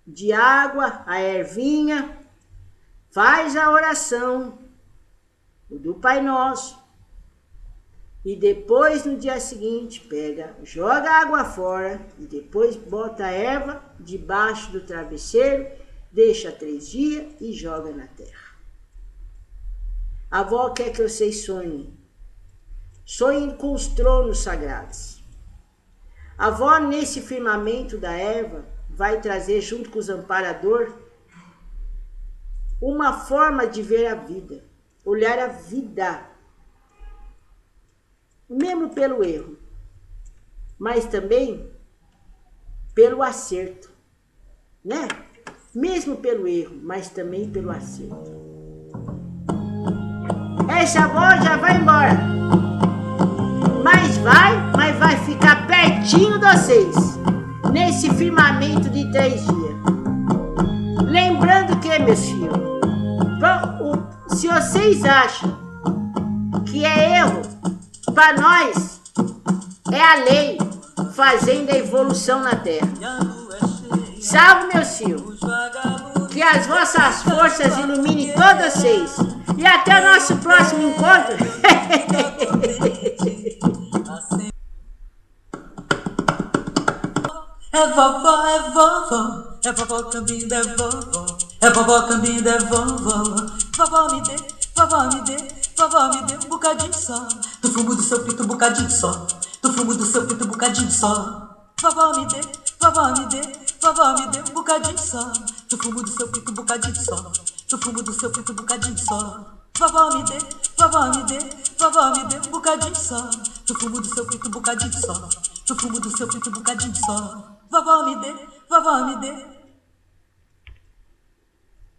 de água, a ervinha, faz a oração do Pai Nosso. E depois, no dia seguinte, pega, joga a água fora e depois bota a erva debaixo do travesseiro, deixa 3 dias e joga na terra. A avó quer que vocês sonhem. Sonhem com os tronos sagrados. A avó, nesse firmamento da erva, vai trazer junto com os amparadores uma forma de ver a vida, olhar a vida, mesmo pelo erro, mas também pelo acerto, né? mesmo pelo erro, mas também pelo acerto. Essa avó já vai embora, mas vai ficar pertinho de vocês, nesse firmamento de 3 dias. Lembrando que, meus filhos, se vocês acham que é erro, para nós é a lei fazendo a evolução na Terra. Salve, meus filhos, que as vossas forças iluminem todos vocês. E até o nosso próximo encontro. É vovó, é vovó, é vovó Cambinda, é vovó, é vovó Cambinda, é vovó. Vovó me dê, vovó me dê, vovó me dê um bocadinho só, do fumo do seu pinto um bocadinho só, do fumo do seu pinto um bocadinho só. Vovó me dê, vovó me dê, vovó me dê um bocadinho só, do fumo do seu pinto um bocadinho só, do fumo do seu pinto um bocadinho só. Vovó me dê, vovó me dê, vovó me dê um bocadinho só, do fumo do seu pinto um bocadinho só, do fumo do seu pinto um bocadinho só. Vovó me dê, vovó me dê,